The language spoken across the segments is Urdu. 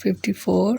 54।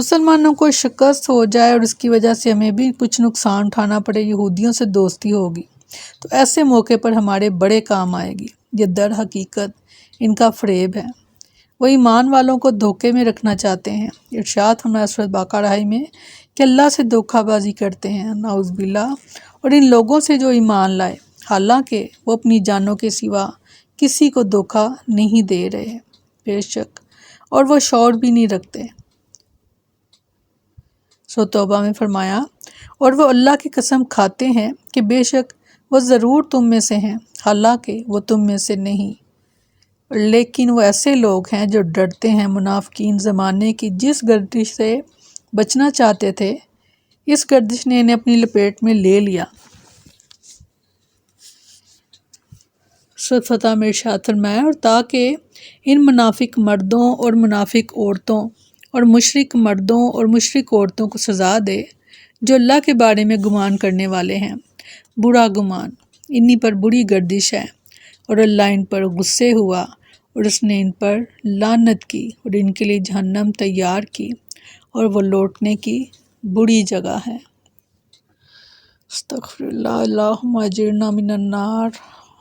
مسلمانوں کو شکست ہو جائے اور اس کی وجہ سے ہمیں بھی کچھ نقصان اٹھانا پڑے، یہودیوں سے دوستی ہوگی، تو ایسے موقع پر ہمارے بڑے کام آئے گی۔ یہ در حقیقت ان کا فریب ہے، وہ ایمان والوں کو دھوکے میں رکھنا چاہتے ہیں۔ ارشاد فرمایا سورۃ بقرہ میں کہ اللہ سے دھوکہ بازی کرتے ہیں، نعوذ باللہ، اور ان لوگوں سے جو ایمان لائے حالانکہ وہ اپنی جانوں کے سوا کسی کو دھوکہ نہیں دے رہے، بے شک، اور وہ شعور بھی نہیں رکھتے۔ سورۃ توبہ میں فرمایا اور وہ اللہ کی قسم کھاتے ہیں کہ بے شک وہ ضرور تم میں سے ہیں، حالانکہ وہ تم میں سے نہیں، لیکن وہ ایسے لوگ ہیں جو ڈرتے ہیں۔ منافقین زمانے کی جس گردش سے بچنا چاہتے تھے، اس گردش نے انہیں اپنی لپیٹ میں لے لیا۔ سورۃ فتح میں ارشاد فرمایا اور تاکہ ان منافق مردوں اور منافق عورتوں اور مشرک مردوں اور مشرک عورتوں کو سزا دے جو اللہ کے بارے میں گمان کرنے والے ہیں، برا گمان، انہی پر بری گردش ہے، اور اللہ ان پر غصے ہوا اور اس نے ان پر لعنت کی اور ان کے لیے جہنم تیار کی اور وہ لوٹنے کی بری جگہ ہے۔ استغفر اللہ، اللہم اجرنا من النار،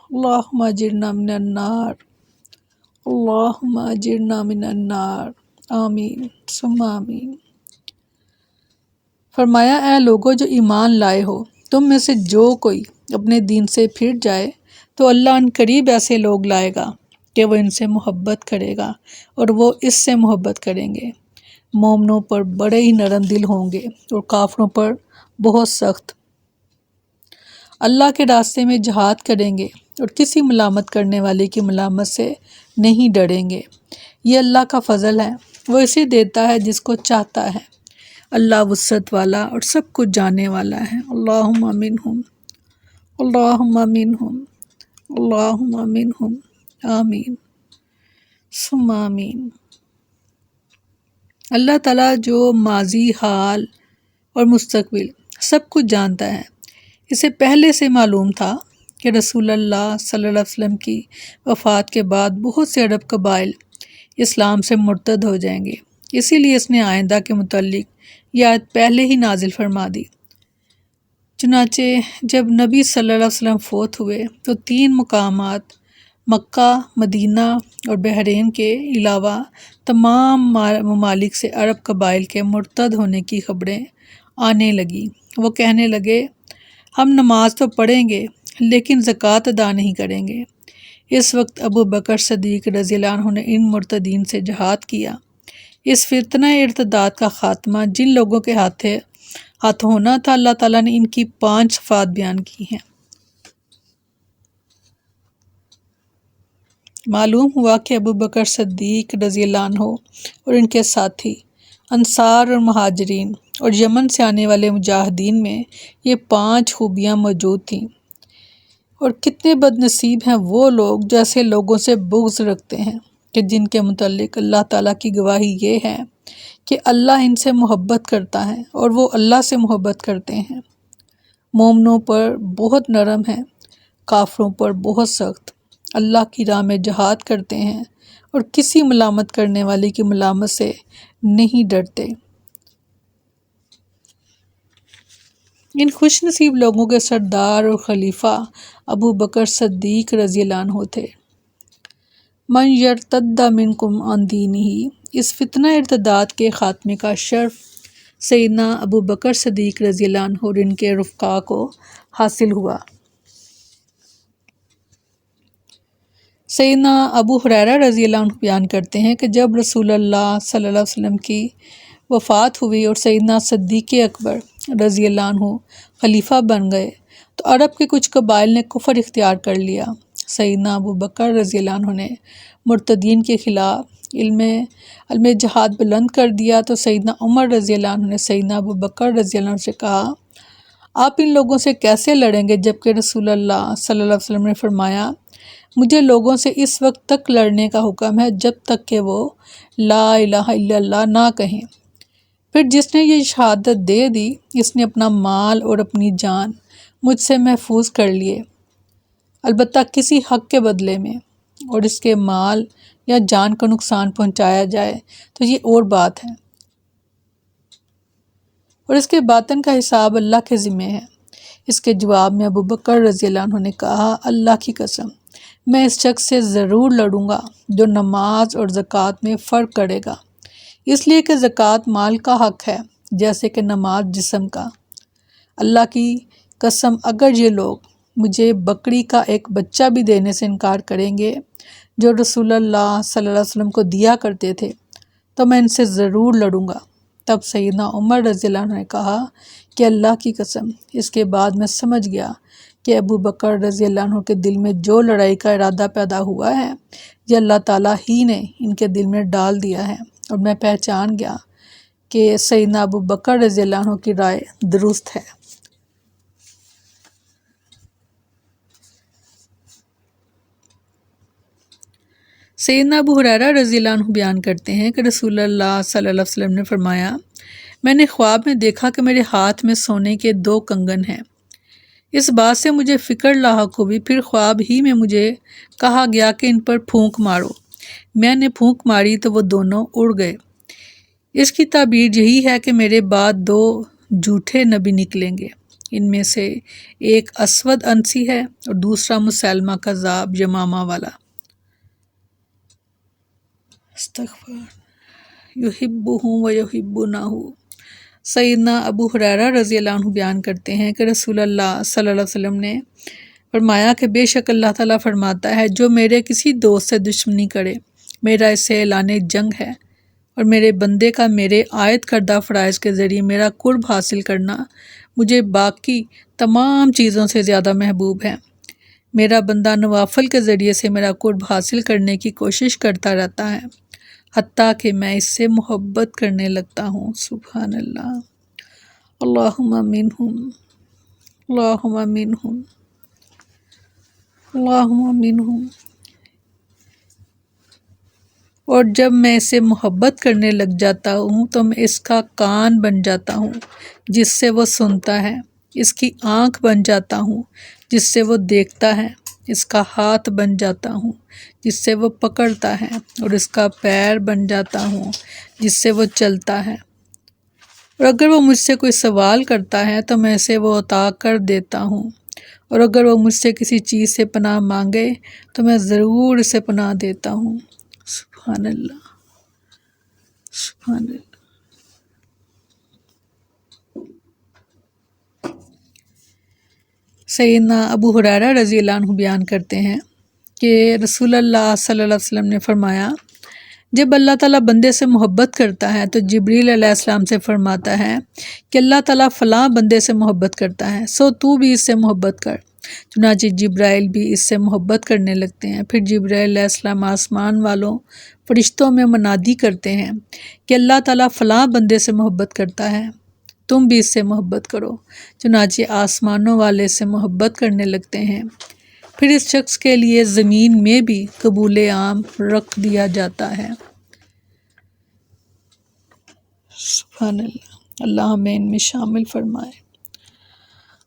اللہم اجرنا من النار، اللہم اجرنا من النار، آمین ثم آمین۔ فرمایا اے لوگو جو ایمان لائے ہو، تم میں سے جو کوئی اپنے دین سے پھر جائے تو اللہ ان قریب ایسے لوگ لائے گا کہ وہ ان سے محبت کرے گا اور وہ اس سے محبت کریں گے۔ مومنوں پر بڑے ہی نرم دل ہوں گے اور کافروں پر بہت سخت۔ اللہ کے راستے میں جہاد کریں گے اور کسی ملامت کرنے والے کی ملامت سے نہیں ڈریں گے۔ یہ اللہ کا فضل ہے، وہ اسے دیتا ہے جس کو چاہتا ہے۔ اللہ وسعت والا اور سب کچھ جاننے والا ہے۔ اللہم منہم، اللہم منہم، اللہم منہم، آمین ثم آمین۔ اللہ تعالیٰ جو ماضی، حال اور مستقبل سب کچھ جانتا ہے، اسے پہلے سے معلوم تھا کہ رسول اللہ صلی اللہ علیہ وسلم کی وفات کے بعد بہت سے عرب قبائل اسلام سے مرتد ہو جائیں گے، اسی لیے اس نے آئندہ کے متعلق یہ آیت پہلے ہی نازل فرما دی۔ چنانچہ جب نبی صلی اللہ علیہ وسلم فوت ہوئے تو 3 مقامات مکہ، مدینہ اور بحرین کے علاوہ تمام ممالک سے عرب قبائل کے مرتد ہونے کی خبریں آنے لگیں۔ وہ کہنے لگے ہم نماز تو پڑھیں گے لیکن زکوٰۃ ادا نہیں کریں گے۔ اس وقت ابو بکر صدیق رضی اللہ عنہ نے ان مرتدین سے جہاد کیا۔ اس فتنہ ارتداد کا خاتمہ جن لوگوں کے ہاتھ ہونا تھا، اللہ تعالیٰ نے ان کی 5 صفات بیان کی ہیں۔ معلوم ہوا کہ ابو بکر صدیق رضی اللہ عنہ اور ان کے ساتھی انصار اور مہاجرین اور یمن سے آنے والے مجاہدین میں یہ 5 خوبیاں موجود تھیں، اور کتنے بد نصیب ہیں وہ لوگ جو ایسے لوگوں سے بغض رکھتے ہیں کہ جن کے متعلق اللہ تعالیٰ کی گواہی یہ ہے کہ اللہ ان سے محبت کرتا ہے اور وہ اللہ سے محبت کرتے ہیں۔ مومنوں پر بہت نرم ہیں، کافروں پر بہت سخت، اللہ کی راہ میں جہاد کرتے ہیں اور کسی ملامت کرنے والے کی ملامت سے نہیں ڈرتے۔ ان خوش نصیب لوگوں کے سردار اور خلیفہ ابو بکر صدیق رضی اللہ عنہ تھے۔ من یرتد منکم عن دینہ، اس فتنہ ارتداد کے خاتمے کا شرف سیدنا ابو بکر صدیق رضی اللہ عنہ اور ان کے رفقا کو حاصل ہوا۔ سیدنا ابو ہریرہ رضی اللہ عنہ بیان کرتے ہیں کہ جب رسول اللہ صلی اللہ علیہ وسلم کی وفات ہوئی اور سیدنا صدیق اکبر رضی اللہ عنہ خلیفہ بن گئے تو عرب کے کچھ قبائل نے کفر اختیار کر لیا۔ سیدنا ابو بکر رضی اللہ عنہ نے مرتدین کے خلاف علم جہاد بلند کر دیا تو سیدنا عمر رضی اللہ عنہ نے سیدنا ابو بکر رضی اللہ عنہ سے کہا آپ ان لوگوں سے کیسے لڑیں گے جبکہ رسول اللہ صلی اللہ علیہ وسلم نے فرمایا مجھے لوگوں سے اس وقت تک لڑنے کا حکم ہے جب تک کہ وہ لا الہ الا اللہ نہ کہیں۔ پھر جس نے یہ شہادت دے دی اس نے اپنا مال اور اپنی جان مجھ سے محفوظ کر لیے، البتہ کسی حق کے بدلے میں، اور اس کے مال یا جان کو نقصان پہنچایا جائے تو یہ اور بات ہے۔ اور اس کے باطن کا حساب اللہ کے ذمے ہے۔ اس کے جواب میں ابو بکر رضی اللہ عنہ نے کہا، اللہ کی قسم میں اس شخص سے ضرور لڑوں گا جو نماز اور زکوٰۃ میں فرق کرے گا، اس لیے کہ زکوٰۃ مال کا حق ہے جیسے کہ نماز جسم کا۔ اللہ کی قسم اگر یہ لوگ مجھے بکری کا ایک بچہ بھی دینے سے انکار کریں گے جو رسول اللہ صلی اللہ علیہ وسلم کو دیا کرتے تھے تو میں ان سے ضرور لڑوں گا۔ تب سیدنا عمر رضی اللہ عنہ نے کہا کہ اللہ کی قسم اس کے بعد میں سمجھ گیا کہ ابو بکر رضی اللہ عنہ کے دل میں جو لڑائی کا ارادہ پیدا ہوا ہے یہ اللہ تعالیٰ ہی نے ان کے دل میں ڈال دیا ہے، اور میں پہچان گیا کہ سیدنا ابو بکر رضی اللہ عنہ کی رائے درست ہے۔ سیدنا ابو ہریرہ رضی اللہ عنہ بیان کرتے ہیں کہ رسول اللہ صلی اللہ علیہ وسلم نے فرمایا، میں نے خواب میں دیکھا کہ میرے ہاتھ میں سونے کے 2 کنگن ہیں۔ اس بات سے مجھے فکر لاحق ہوئی، پھر خواب ہی میں مجھے کہا گیا کہ ان پر پھونک مارو۔ میں نے پھونک ماری تو وہ دونوں اڑ گئے۔ اس کی تعبیر یہی ہے کہ میرے بعد 2 جھوٹے نبی نکلیں گے، ان میں سے ایک اسود انسی ہے اور دوسرا مسیلمہ کذاب یمامہ والا۔ استغفر یحبہم و یحبونہ۔ سیدنا ابو ہریرہ رضی اللہ عنہ بیان کرتے ہیں کہ رسول اللہ صلی اللہ علیہ وسلم نے فرمایا کہ بے شک اللہ تعالیٰ فرماتا ہے، جو میرے کسی دوست سے دشمنی کرے میرا اس سے اعلان جنگ ہے، اور میرے بندے کا میرے عائد کردہ فرائض کے ذریعے میرا قرب حاصل کرنا مجھے باقی تمام چیزوں سے زیادہ محبوب ہے۔ میرا بندہ نوافل کے ذریعے سے میرا قرب حاصل کرنے کی کوشش کرتا رہتا ہے حتیٰ کہ میں اس سے محبت کرنے لگتا ہوں۔ سبحان اللہ۔ اللہم منہم، اللہم منہم، اللہم منہم۔ اور جب میں اسے محبت کرنے لگ جاتا ہوں تو میں اس کا کان بن جاتا ہوں جس سے وہ سنتا ہے، اس کی آنکھ بن جاتا ہوں جس سے وہ دیکھتا ہے، اس کا ہاتھ بن جاتا ہوں جس سے وہ پکڑتا ہے، اور اس کا پیر بن جاتا ہوں جس سے وہ چلتا ہے۔ اور اگر وہ مجھ سے کوئی سوال کرتا ہے تو میں اسے وہ عطا کر دیتا ہوں، اور اگر وہ مجھ سے کسی چیز سے پناہ مانگے تو میں ضرور اسے پناہ دیتا ہوں۔ سبحان اللہ، سبحان اللہ۔ سیدنا ابو ہریرہ رضی اللہ عنہ بیان کرتے ہیں کہ رسول اللہ صلی اللہ علیہ وسلم نے فرمایا، جب اللہ تعالیٰ بندے سے محبت کرتا ہے تو جبریل علیہ السلام سے فرماتا ہے کہ اللہ تعالیٰ فلاں بندے سے محبت کرتا ہے، سو تو بھی اس سے محبت کر۔ چنانچہ جبرائیل بھی اس سے محبت کرنے لگتے ہیں۔ پھر جبرائیل علیہ السلام آسمان والوں فرشتوں میں منادی کرتے ہیں کہ اللہ تعالیٰ فلاں بندے سے محبت کرتا ہے، تم بھی اس سے محبت کرو۔ چنانچہ آسمانوں والے سے محبت کرنے لگتے ہیں، پھر اس شخص کے لیے زمین میں بھی قبول عام رکھ دیا جاتا ہے۔ سبحان اللہ، اللہ ہمیں ان میں شامل فرمائے،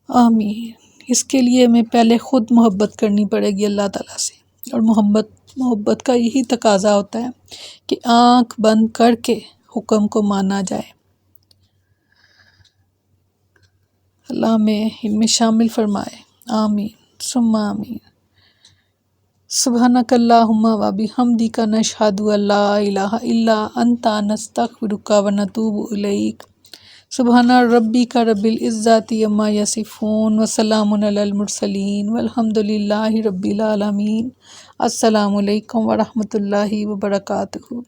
آمین۔ اس کے لیے ہمیں پہلے خود محبت کرنی پڑے گی اللہ تعالیٰ سے، اور محبت کا یہی تقاضا ہوتا ہے کہ آنکھ بند کر کے حکم کو مانا جائے۔ اللہ ہمیں ان میں شامل فرمائے، آمین ثم آمین۔ سبحانک اللہم و بحمدک نشہد ان لا الہ الا انت نستغفرک و نتوب الیک۔ سبحان ربک رب العزت عما یصفون وسلام علی المرسلین والحمد للہ رب العالمین۔ السلام علیکم ورحمۃ اللہ وبرکاتہ۔